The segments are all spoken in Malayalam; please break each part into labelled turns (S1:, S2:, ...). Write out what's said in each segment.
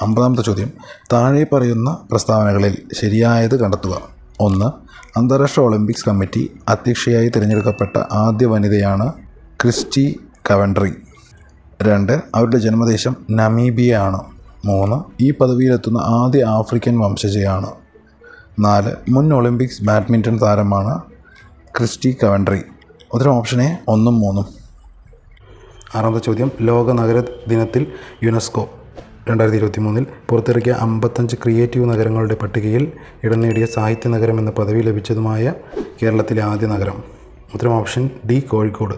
S1: 50-ാമത്തെ ചോദ്യം, താഴെ പറയുന്ന പ്രസ്താവനകളിൽ ശരിയായത് കണ്ടെത്തുക. 1. അന്താരാഷ്ട്ര ഒളിമ്പിക്സ് കമ്മിറ്റി അധ്യക്ഷയായി തിരഞ്ഞെടുക്കപ്പെട്ട ആദ്യ വനിതയാണ് ക്രിസ്റ്റി കവൻട്രി. 2. അവരുടെ ജന്മദേശം നമീബിയ ആണ്. 3. ഈ പദവിയിലെത്തുന്ന ആദ്യ ആഫ്രിക്കൻ വംശജയാണ്. 4. മുൻ ഒളിമ്പിക്സ് ബാഡ്മിൻ്റൺ താരമാണ് ക്രിസ്റ്റി കവൻട്രി. ഉത്തരം ഓപ്ഷൻ എ 1 ഉം 3 ഉം. 6-ാമത്തെ ചോദ്യം, ലോക നഗര ദിനത്തിൽ യുനെസ്കോ 2023 പുറത്തിറക്കിയ 55 ക്രിയേറ്റീവ് നഗരങ്ങളുടെ പട്ടികയിൽ ഇടം നേടിയ സാഹിത്യ നഗരം എന്ന പദവി ലഭിച്ചതുമായ കേരളത്തിലെ ആദ്യ നഗരം. ഉത്തരം ഓപ്ഷൻ ഡി കോഴിക്കോട്.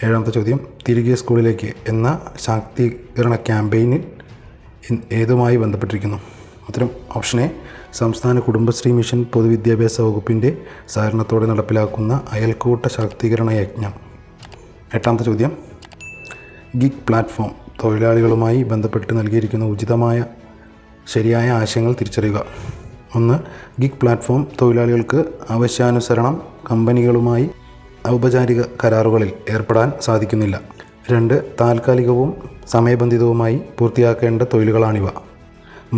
S1: 7-ാമത്തെ ചോദ്യം, തിരികെ സ്കൂളിലേക്ക് എന്ന ശാക്തീകരണ ക്യാമ്പയിനിൽ ഏതുമായി ബന്ധപ്പെട്ടിരിക്കുന്നു? ഉത്തരം ഓപ്ഷൻ എ സംസ്ഥാന കുടുംബശ്രീ മിഷൻ പൊതുവിദ്യാഭ്യാസ വകുപ്പിൻ്റെ സഹകരണത്തോടെ നടപ്പിലാക്കുന്ന അയൽക്കൂട്ട ശാക്തീകരണ യജ്ഞം. 8-ാമത്തെ ചോദ്യം, ഗിഗ് പ്ലാറ്റ്ഫോം തൊഴിലാളികളുമായി ബന്ധപ്പെട്ട് നൽകിയിരിക്കുന്ന ഉചിതമായ ശരിയായ ആശയങ്ങൾ തിരിച്ചറിയുക. 1. ഗിഗ് പ്ലാറ്റ്ഫോം തൊഴിലാളികൾക്ക് ആവശ്യാനുസരണം കമ്പനികളുമായി ഔപചാരിക കരാറുകളിൽ ഏർപ്പെടാൻ സാധിക്കുന്നില്ല. 2. താൽക്കാലികവും സമയബന്ധിതവുമായി പൂർത്തിയാക്കേണ്ട തൊഴിലുകളാണിവ.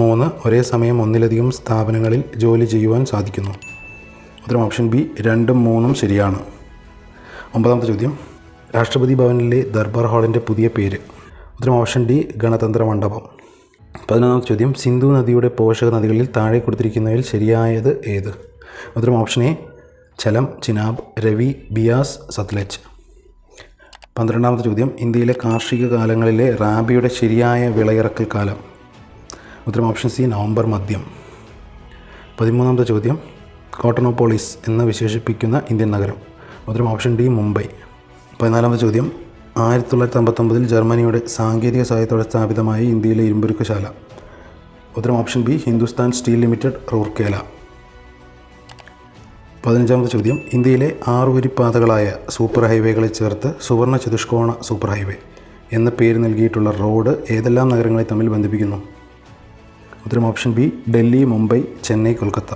S1: 3. ഒരേ സമയം ഒന്നിലധികം സ്ഥാപനങ്ങളിൽ ജോലി ചെയ്യുവാൻ സാധിക്കുന്നു. ഉത്തരം ഓപ്ഷൻ ബി 2 ഉം 3 ഉം ശരിയാണ്. 9-ാമത്തെ ചോദ്യം, രാഷ്ട്രപതി ഭവനിലെ ദർബാർ ഹാളിൻ്റെ പുതിയ പേര്? ഉത്തരം ഓപ്ഷൻ ഡി ഗണതന്ത്ര മണ്ഡപം. 11-ാമത്തെ ചോദ്യം, സിന്ധു നദിയുടെ പോഷക നദികളിൽ താഴെ കൊടുത്തിരിക്കുന്നതിൽ ശരിയായത് ഏത്? ഉത്തരം ഓപ്ഷൻ എ ഝലം, ചിനാബ്, രവി, ബിയാസ്, സത്ലജ്. 12-ാമത്തെ ചോദ്യം, ഇന്ത്യയിലെ കാർഷിക കാലങ്ങളിലെ റാബിയുടെ ശരിയായ വിളയിറക്കൽ കാലം? ഉത്തരം ഓപ്ഷൻ സി നവംബർ മധ്യം. 13-ാമത്തെ ചോദ്യം, കോട്ടണോപോളിസ് എന്ന് വിശേഷിപ്പിക്കുന്ന ഇന്ത്യൻ നഗരം? ഉത്തരം ഓപ്ഷൻ ഡി മുംബൈ. 14-ാമത്തെ ചോദ്യം, 1959 ജർമ്മനിയുടെ സാങ്കേതിക സഹായത്തോടെ സ്ഥാപിതമായ ഇന്ത്യയിലെ ഇരുമ്പുരുക്കശാല? ഉത്തരം option B Hindustan steel limited, Rourkela. 15-ാമത്തെ ചോദ്യം, ഇന്ത്യയിലെ 6 വരിപ്പാതകളായ സൂപ്പർ ഹൈവേകളെ ചേർത്ത് സുവർണ ചതുഷ്കോണ സൂപ്പർ ഹൈവേ എന്ന പേര് നൽകിയിട്ടുള്ള റോഡ് ഏതെല്ലാം നഗരങ്ങളെ തമ്മിൽ ബന്ധിപ്പിക്കുന്നു? ഉത്തരം ഓപ്ഷൻ ബി ഡൽഹി, മുംബൈ, ചെന്നൈ, കൊൽക്കത്ത.